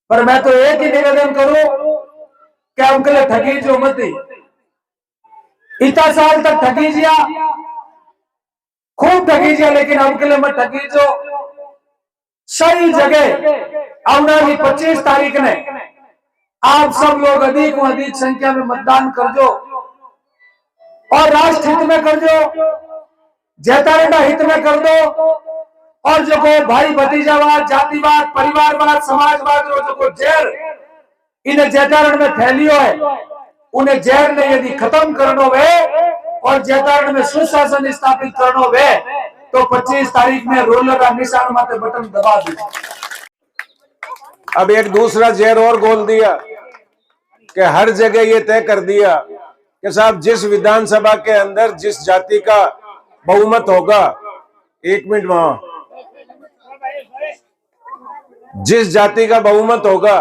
पर मैं तो एक ही निवेदन करूं कि अंकल ठगी जो मत इतना साल तक ठगी जिया, खूब ठगी जिया, लेकिन अंकल मत ठगी जो सही जगह आने वाली 25 तारीख ने आप सब लोग अधिक संख्या में मतदान कर जो और राष्ट्र हित में कर जो, जैतारंडा हित में कर दो। और जो को भाई भतीजावाद, जातिवाद, परिवारवाद, समाजवाद जो को जहर इन्हें जैतारण में फैलियो है, उन्हें जहर ने यदि खत्म करनो वे और जैतारण में सुशासन स्थापित करनो वे तो 25 तारीख में रोलर का निशान माते बटन दबा दी। अब एक दूसरा जहर और गोल दिया कि हर जगह ये तय कर दिया कि साहब जिस विधानसभा के अंदर जिस जाति का बहुमत होगा, एक मिनट वहां, जिस जाति का बहुमत होगा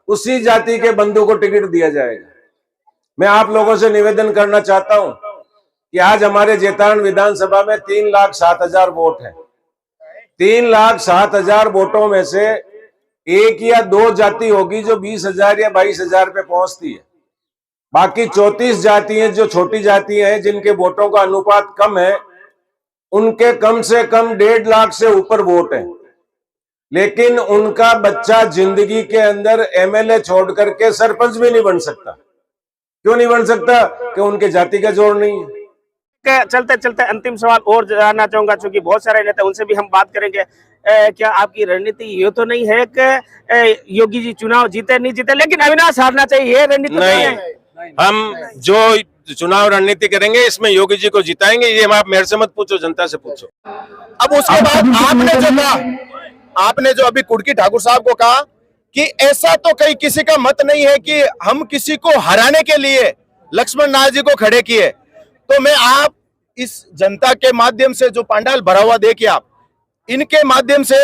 उसी जाति के बंधु को टिकट दिया जाएगा। मैं आप लोगों से निवेदन करना चाहता हूं कि आज हमारे जैतारण विधानसभा में 3,07,000 वोट है। 3,07,000 वोटों में से एक या दो जाति होगी जो 20,000 या 22,000 पे पहुंचती है। बाकी 34 जातियां जो छोटी जातियां हैं जिनके वोटों का अनुपात कम है, उनके कम से कम 1.5 लाख से ऊपर वोट है, लेकिन उनका बच्चा जिंदगी के अंदर एमएलए छोड़ करके सरपंच भी नहीं बन सकता। क्यों नहीं बन सकता? कि उनके जाति का जोड़ नहीं है। चलते चलते अंतिम सवाल और जानना चाहूंगा, चूंकि बहुत सारे नेता उनसे भी हम बात करेंगे। क्या आपकी रणनीति ये तो नहीं है कि योगी जी चुनाव जीते नहीं जीते लेकिन अविनाश हारना चाहिए, ये रणनीति नहीं है? हम जो चुनाव रणनीति करेंगे इसमें योगी जी को जिताएंगे। ये आप मेरे से मत पूछो, जनता से पूछो। अब उसके बाद आपने जो अभी कुर्की ठाकुर साहब को कहा कि ऐसा तो कहीं किसी का मत नहीं है कि हम किसी को हराने के लिए लक्ष्मण नाथ जी को खड़े किए, तो मैं आप इस जनता के माध्यम से जो पंडाल भरा हुआ देखिए, आप इनके माध्यम से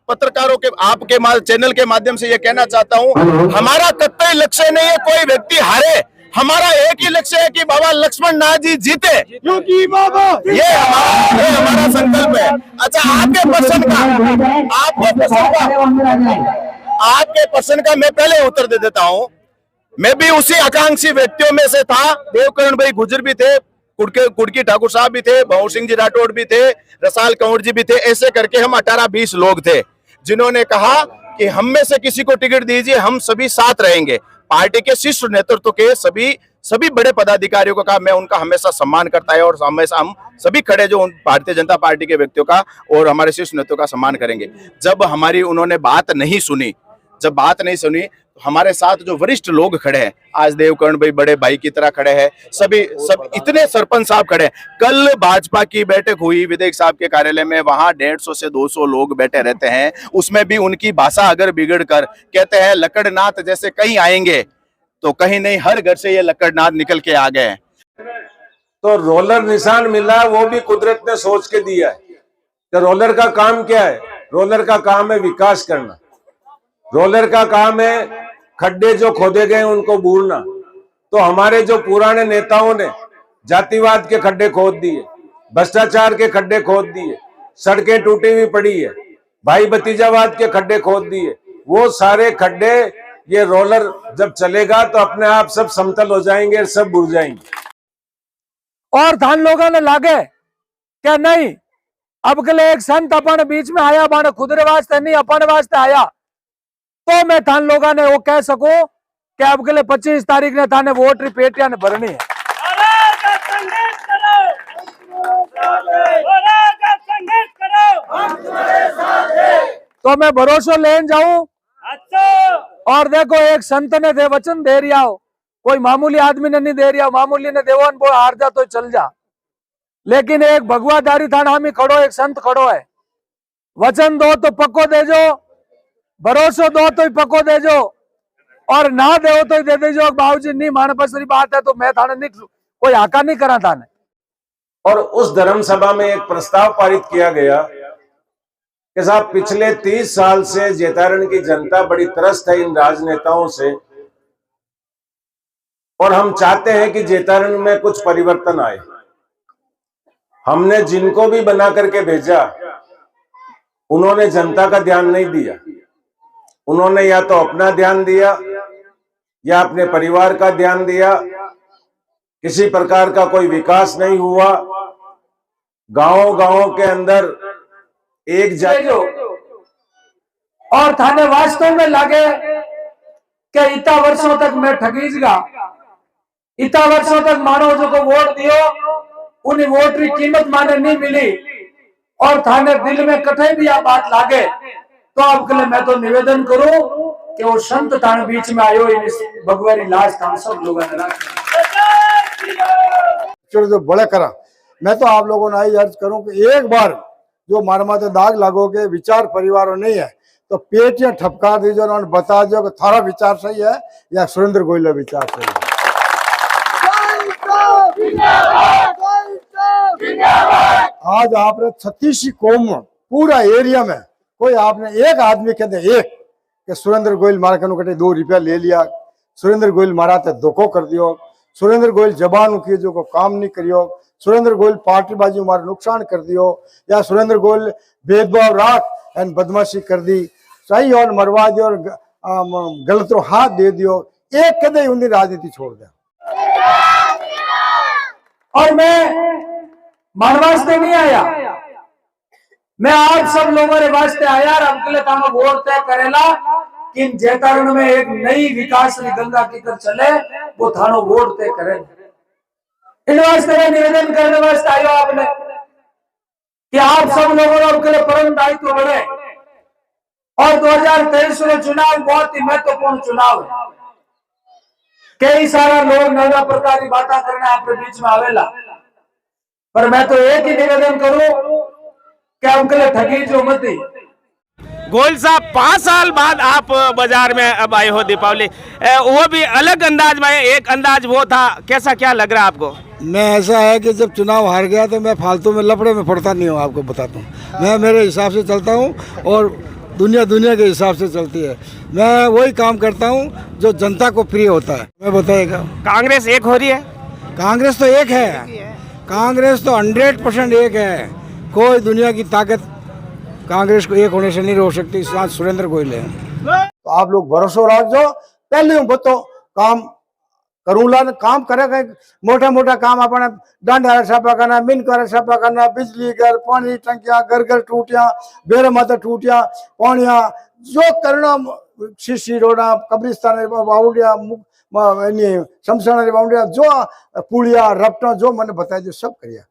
पत्रकारों के आपके चैनल के माध्यम से ये कहना चाहता हूं, हमारा कतई लक्ष्य नहीं है कोई व्यक्ति हारे, हमारा एक ही लक्ष्य है कि बाबा लक्ष्मण नाथ जी जीते, क्योंकि बाबा ये हमारा संकल्प है। अच्छा, आपके प्रश्न का मैं पहले उत्तर दे देता हूं। मैं भी उसी आकांक्षी व्यक्तियों में से था। देवकरण भाई गुजर भी थे, कुर्की ठाकुर साहब भी थे, भंवर सिंह जी राठौड़ भी थे, रसाल कंवर जी भी थे। ऐसे करके हम 18-20 लोग थे जिन्होंने कहा कि हम में से किसी को टिकट दीजिए, हम सभी साथ रहेंगे। पार्टी के शीर्ष नेतृत्व के सभी बड़े पदाधिकारियों को कहा, मैं उनका हमेशा सम्मान करता है और हमेशा हम सभी खड़े जो भारतीय जनता पार्टी के व्यक्तियों का और हमारे शीर्ष नेतृत्व का सम्मान करेंगे। जब हमारी उन्होंने बात नहीं सुनी, तो हमारे साथ जो वरिष्ठ लोग खड़े हैं, आज देवकर्ण भाई बड़े भाई की तरह खड़े हैं, सब इतने सरपंच साहब खड़े हैं। कल भाजपा की बैठक हुई विधायक साहब के कार्यालय में, वहां 150 से 200 लोग बैठे रहते हैं। उसमें भी उनकी भाषा अगर बिगड़ कर कहते हैं लकड़नाथ जैसे कहीं आएंगे, तो कहीं नहीं, हर घर से ये लकड़नाथ निकल के आ गए। तो रोलर निशान मिला, वो भी कुदरत ने सोच के दिया है। तो रोलर का काम क्या है? रोलर का काम है विकास करना। रोलर का काम है खड्डे जो खोदे गए उनको बूरना। तो हमारे जो पुराने नेताओं ने जातिवाद के खड्डे खोद दिए, भ्रष्टाचार के खड्डे खोद दिए, सड़कें टूटी हुई पड़ी है, भाई भतीजावाद के खड्डे खोद दिए, वो सारे खड्डे ये रोलर जब चलेगा तो अपने आप सब समतल हो जाएंगे, सब बुर जाएंगे। और धान लोगों ने लागे क्या नहीं, अब के लिए एक संत अपन बीच में आया, बाने खुदरे वास्ते नहीं अपन वास्ते आया, तो मैं थान लोगों ने वो कह सकूं कि अब के लिए 25 तारीख ने थाने वोट रिपेटिया ने भरनी है। तो मैं भरोसा लेन जाऊं। और देखो, एक संत ने दे वचन दे रिया हो, कोई मामूली आदमी ने नहीं दे रिया, मामूली ने देवन वो हार जा तो चल जा, लेकिन एक भगवादारी थाना हम खड़ो, एक संत खड़ो है। वचन दो तो पक्को दे जो, भरोसा दो तो ही पक्को दे जो, और ना दे तो ही दे दे जो। बाबूजी नहीं माने बसरी बात है तो मैं थाने नहीं कोई हाका नहीं करा थाने। और उस धर्म सभा में एक प्रस्ताव पारित किया गया कि साहब पिछले 30 साल से जैतारण की जनता बड़ी त्रस्त है इन राजनेताओं से, और हम चाहते हैं कि जैतारण में कुछ परिवर्तन आए। हमने जिनको भी बना करके भेजा उन्होंने जनता का ध्यान नहीं दिया। उन्होंने या तो अपना ध्यान दिया या अपने परिवार का ध्यान दिया। किसी प्रकार का कोई विकास नहीं हुआ। गांव के अंदर एक जो और थाने वास्तव में लगे कि इतना वर्षों तक मैं ठगीजगा, इतना वर्षों तक मानो जो को वोट दियो उन्हें वोट की कीमत माने नहीं मिली और थाने दिल में कठे भी यह बात लागे, तो आपके लिए मैं तो निवेदन करूं कि वो संत थाने बीच में आयो इन भगवानी लाश हम सब लोगों ने जो बड़े करा। मैं तो आप लोगों ने आई अर्ज करूं कि एक बार जो मारे माथे दाग लागो के विचार परिवारों नहीं है तो पेट या ठपका दीजिए और बता दो कि थारा विचार सही है या सुरेंद्र गोयल विचार सही है। आज आपने 36 कौम पूरा एरिया में कोई आपने एक आदमी कहते एक कि सुरेंद्र गोयल मारा कनु कटे 2 रुपया ले लिया, सुरेंद्र गोयल मारा ते धोखो कर दियो, सुरेंद्र गोयल जबान की जो को काम नहीं करियो, सुरेंद्र गोयल पार्टीबाजी मारे नुकसान कर दियो या सुरेंद्र गोयल भेदभाव राख एंड बदमाशी कर दी, सही और मरवा दियो और गलत रो हाथ दे दियो, एक कदे उन्हें राजनीति छोड़ दे। और मैं मन वास्ते नहीं आया, मैं आप सब लोगों के वास्ते आया और अब के लिए काम वोट तय करेला कि जैतारण में एक नई विकास गंगा की कर चले वो थानो वोट तय करे। इन वास्ते मैं निवेदन करने वास्ते आयो आपने कि आप सब लोगों ने अब के लिए परम दायित्व बढ़े और 2023 में चुनाव बहुत ही महत्वपूर्ण चुनाव है। कई सारा लोग नाना प्रकार की बातें करने आपके बीच में आवेला, पर मैं तो एक ही निवेदन करूं कि उनके लिए ठगी जो मत दी। गोयल साहब 5 साल बाद आप बाजार में अब आए हो दीपावली, वो भी अलग अंदाज में, एक अंदाज वो था, कैसा क्या लग रहा है आपको? मैं ऐसा है कि जब चुनाव हार गया तो मैं फालतू में लफड़े में पड़ता नहीं हूँ, आपको बताता हूँ। मैं मेरे हिसाब से चलता हूँ और दुनिया के हिसाब से चलती है। मैं वही काम करता हूँ जो जनता को प्रिय होता है। मैं बताइएगा कांग्रेस एक हो रही है? कांग्रेस तो एक है, कांग्रेस तो 100% एक है। कोई दुनिया की ताकत कांग्रेस को एक होने से नहीं रोक सकती। साथ सुरेंद्र गोयल है। तो आप लोग भरोसा रख दो, पहले हम बतो काम करूँला काम करेगा। मोटा मोटा काम अपने डंडा छापा करना, मिन कर छापा करना, बिजली घर पानी टंकियां घर घर टूटियां, बेर माता टूटियां पानिया जो करना, शीशी रोड़ा कब्रिस्तान बाउंडिया शमशान बाउंडिया जो पुलिया रपटा जो मैंने बताया जो सब करिया।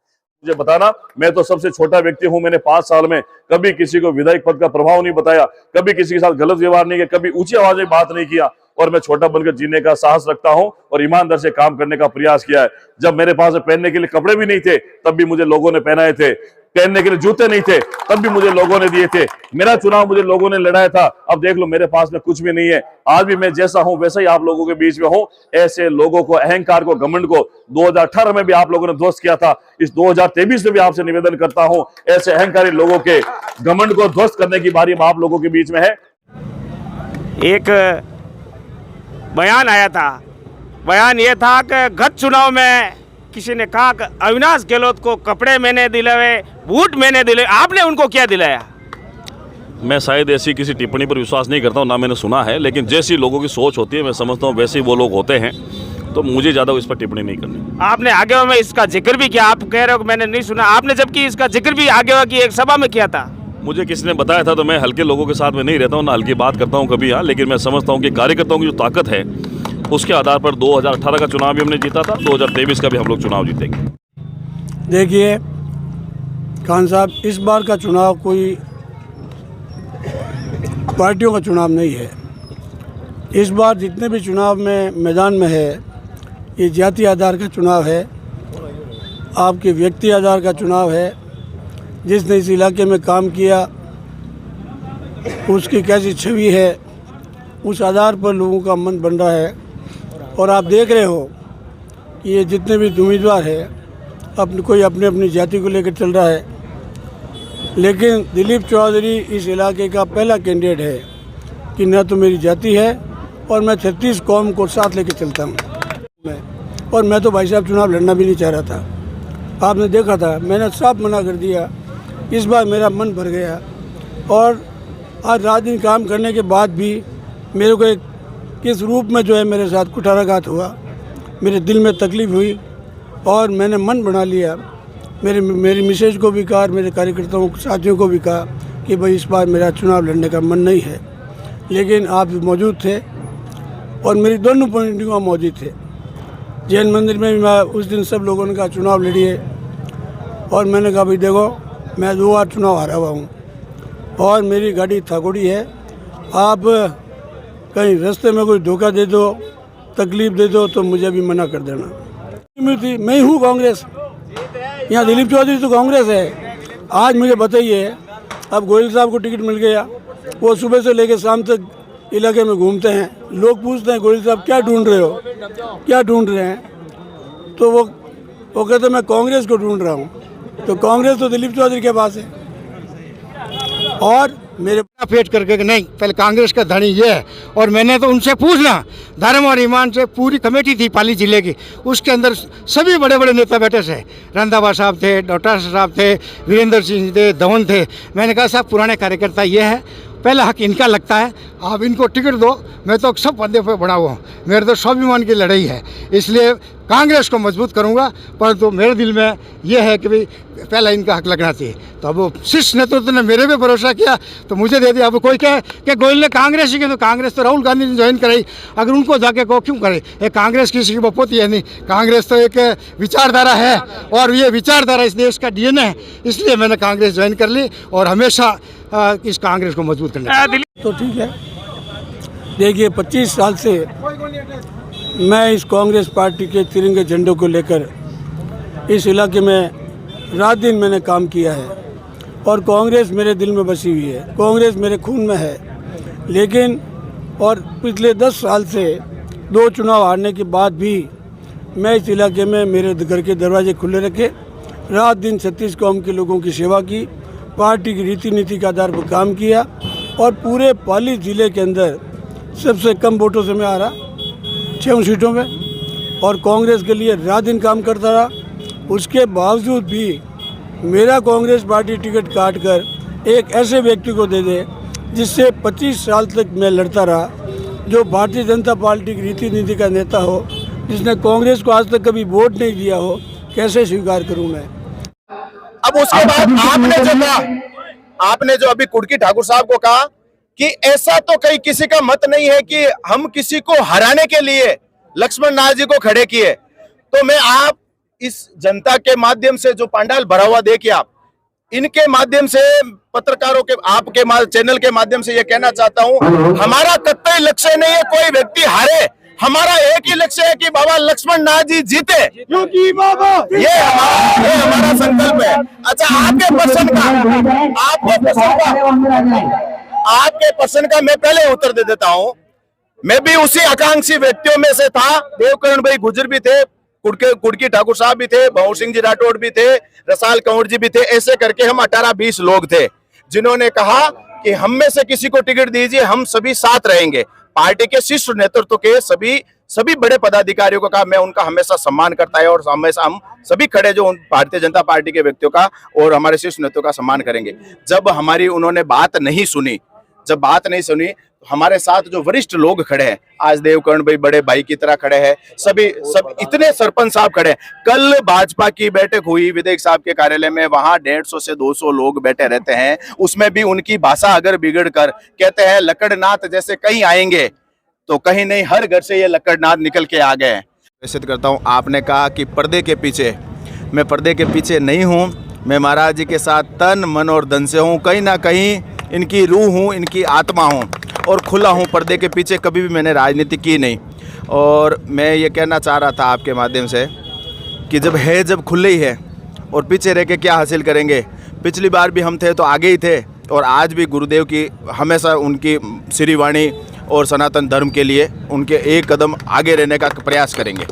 मुझे बताना, मैं तो सबसे छोटा व्यक्ति हूं। मैंने 5 साल में कभी किसी को विधायक पद का प्रभाव नहीं बताया, कभी किसी के साथ गलत व्यवहार नहीं किया, कभी ऊंची आवाज में बात नहीं किया और मैं छोटा बनकर जीने का साहस रखता हूं और ईमानदार से काम करने का प्रयास किया है। जब मेरे पास पहनने के लिए कपड़े भी नहीं थे तब भी मुझे लोगों ने पहनाए थे, पहनने के लिए जूते नहीं थे तब भी मुझे लोगों ने दिए थे। मेरा चुनाव मुझे लोगों ने लड़ाया था। अब देख लो मेरे पास में कुछ भी नहीं है। आज भी मैं जैसा हूं वैसा ही आप लोगों के बीच में हूं। ऐसे लोगों को, अहंकार को, घमंड को 2018 में भी आप लोगों ने ध्वस्त किया था। इस 2023 में भी आपसे निवेदन करता हूं, ऐसे अहंकारी लोगों के घमंड को ध्वस्त करने की बारी आप लोगों के बीच में है। एक बयान आया था, बयान ये था कि गत चुनाव में किसी ने कहा कि अविनाश गहलोत को कपड़े मैंने दिलाए, बूट मैंने दिलाए, आपने उनको क्या दिलाया? मैं शायद ऐसी किसी टिप्पणी पर विश्वास नहीं करता हूं, ना मैंने सुना है, लेकिन जैसी लोगों की सोच होती है मैं समझता हूं वैसे ही वो लोग होते हैं, तो मुझे ज्यादा इस पर टिप्पणी नहीं करनी। आपने आगे में इसका जिक्र भी किया, आप कह रहे हो कि मैंने नहीं सुना, आपने जबकि इसका जिक्र भी आगे की एक सभा में किया था। मुझे किसी ने बताया था, तो मैं हल्के लोगों के साथ में नहीं रहता हूँ, ना हल्की बात करता हूँ कभी यहाँ, लेकिन मैं समझता हूँ कि कार्यकर्ताओं की जो ताकत है उसके आधार पर 2018 का चुनाव भी हमने जीता था, 2023 का भी हम लोग चुनाव जीतेंगे। देखिए खान साहब, इस बार का चुनाव कोई पार्टियों का चुनाव नहीं है। इस बार जितने भी चुनाव में मैदान में है ये जाति आधार का चुनाव है, आपके व्यक्ति आधार का चुनाव है। जिसने इस इलाके में काम किया उसकी कैसी छवि है, उस आधार पर लोगों का मन बन रहा है। और आप देख रहे हो कि ये जितने भी उम्मीदवार है कोई अपने अपनी जाति को लेकर चल रहा है, लेकिन दिलीप चौधरी इस इलाके का पहला कैंडिडेट है कि न तो मेरी जाति है और मैं 36 कौम को साथ लेकर चलता हूँ। और मैं तो भाई साहब चुनाव लड़ना भी नहीं चाह रहा था, आपने देखा था, मैंने साफ मना कर दिया। इस बार मेरा मन भर गया और आज रात दिन काम करने के बाद भी मेरे को एक किस रूप में जो है मेरे साथ कुठाराघात हुआ, मेरे दिल में तकलीफ़ हुई और मैंने मन बना लिया। मेरी मिसेज को भी कहा, मेरे कार्यकर्ताओं साथियों को भी कहा कि भाई इस बार मेरा चुनाव लड़ने का मन नहीं है, लेकिन आप मौजूद थे और मेरी दोनों पार्टियाँ वहाँ मौजूद थे। जैन मंदिर में भी मैं उस दिन सब लोगों ने कहा चुनाव लड़िए और मैंने कहा भाई देखो मैं 2 बार चुनाव हारा हुआ हूँ और मेरी गाड़ी थाकोड़ी है, आप कहीं रास्ते में कोई धोखा दे दो, तकलीफ दे दो तो मुझे भी मना कर देना। मैं ही हूँ कांग्रेस, यहाँ दिलीप चौधरी तो कांग्रेस है। आज मुझे बताइए, अब गोयल साहब को टिकट मिल गया, वो सुबह से लेकर शाम तक इलाके में घूमते हैं, लोग पूछते हैं गोयल साहब क्या ढूंढ रहे हो, क्या ढूंढ रहे हैं, तो वो कहते मैं कांग्रेस को ढूंढ रहा हूँ। तो कांग्रेस तो दिलीप चौधरी के पास है और मेरे फेट करके कि नहीं पहले कांग्रेस का धनी ये है। और मैंने तो उनसे पूछना, धर्म और ईमान से पूरी कमेटी थी पाली जिले की, उसके अंदर सभी बड़े बड़े नेता बैठे थे, रंधावा साहब थे, डॉक्टर साहब थे, वीरेंद्र सिंह थे, धवन थे। मैंने कहा साहब पुराने कार्यकर्ता ये है, पहला हक इनका लगता है, आप इनको टिकट दो, मैं तो सब पदे पर बना हुआ हूँ, मेरे तो स्वाभिमान की लड़ाई है, इसलिए कांग्रेस को मजबूत करूँगा। परंतु मेरे दिल में ये है कि भाई पहला इनका हक लगना चाहिए। तो अब शीर्ष नेतृत्व ने मेरे पे भरोसा किया तो मुझे दे दिया। अब कोई कहे कि गोयल ने कांग्रेस ही की, तो कांग्रेस तो राहुल गांधी ने ज्वाइन कराई, अगर उनको जाके को क्यों करे? ये कांग्रेस किसी की बपोती है नहीं, कांग्रेस तो एक विचारधारा है और ये विचारधारा इस देश का DNA है, इसलिए मैंने कांग्रेस ज्वाइन कर ली और हमेशा इस कांग्रेस को मजबूत करना। तो ठीक है, देखिए 25 साल से मैं इस कांग्रेस पार्टी के तिरंगे झंडों को लेकर इस इलाके में रात दिन मैंने काम किया है और कांग्रेस मेरे दिल में बसी हुई है, कांग्रेस मेरे खून में है। लेकिन और पिछले 10 साल से 2 चुनाव हारने के बाद भी मैं इस इलाके में मेरे घर के दरवाजे खुले रखे, रात दिन 36 कौम के लोगों की सेवा की, पार्टी की रीति नीति के आधार पर काम किया और पूरे पाली ज़िले के अंदर सबसे कम वोटों से मैं हारा 6 सीटों में और कांग्रेस के लिए रात दिन काम करता रहा। उसके बावजूद भी मेरा कांग्रेस पार्टी टिकट काट कर एक ऐसे व्यक्ति को दे दे जिससे 25 साल तक मैं लड़ता रहा, जो भारतीय जनता पार्टी की रीति नीति का नेता हो, जिसने कांग्रेस को आज तक कभी वोट नहीं दिया हो, कैसे स्वीकार करूं मैं? अब उसके बाद आपने जो अभी कुर्की ठाकुर साहब को कहा कि ऐसा तो कहीं किसी का मत नहीं है कि हम किसी को हराने के लिए लक्ष्मण नाथ जी को खड़े किए। तो मैं आप इस जनता के माध्यम से जो पंडाल भरा हुआ देखिए, आप इनके माध्यम से पत्रकारों के आपके चैनल के माध्यम से ये कहना चाहता हूं, हमारा कतई लक्ष्य नहीं है कोई व्यक्ति हारे, हमारा एक ही लक्ष्य है कि बाबा लक्ष्मण नाथ जी जीते, क्योंकि बाबा ये हमारा संकल्प है। अच्छा, आपके प्रश्न का मैं पहले उत्तर दे देता हूं। मैं भी उसी आकांक्षी व्यक्तियों में से था, देवकरण भाई गुजर भी थे, कुर्की ठाकुर साहब भी थे, भंवर सिंह जी राठौड़ भी थे, रसाल कंवर जी भी थे, ऐसे करके हम 18-20 लोग थे जिन्होंने कहा कि हम में से किसी को टिकट दीजिए, हम सभी साथ रहेंगे। पार्टी के शीर्ष नेतृत्व के सभी बड़े पदाधिकारियों को कहा, मैं उनका हमेशा सम्मान करता है और हमेशा हम सभी खड़े जो भारतीय जनता पार्टी के व्यक्तियों का और हमारे शीर्ष नेतृत्व का सम्मान करेंगे। जब हमारी उन्होंने बात नहीं सुनी, हमारे साथ जो वरिष्ठ लोग खड़े हैं, आज देवकर्ण भाई बड़े भाई की तरह खड़े हैं, सब इतने सरपंच साहब खड़े हैं। कल भाजपा की बैठक हुई विधायक साहब के कार्यालय में, वहां 150 से 200 लोग बैठे रहते हैं। उसमें भी उनकी भाषा अगर बिगड़ कर कहते हैं लकड़नाथ जैसे कहीं आएंगे, तो कहीं नहीं, हर घर से ये लकड़नाथ निकल के आ गए। निश्चित करता हूँ, आपने कहा कि पर्दे के पीछे, मैं पर्दे के पीछे नहीं हूँ, मैं महाराज जी के साथ तन मन और धन से हूँ, कहीं ना कहीं इनकी रूह हूँ, इनकी आत्मा हूँ और खुला हूँ। पर्दे के पीछे कभी भी मैंने राजनीति की नहीं। और मैं ये कहना चाह रहा था आपके माध्यम से कि जब खुले ही है और पीछे रह के क्या हासिल करेंगे। पिछली बार भी हम थे तो आगे ही थे और आज भी गुरुदेव की हमेशा उनकी श्रीवाणी और सनातन धर्म के लिए उनके एक कदम आगे रहने का प्रयास करेंगे।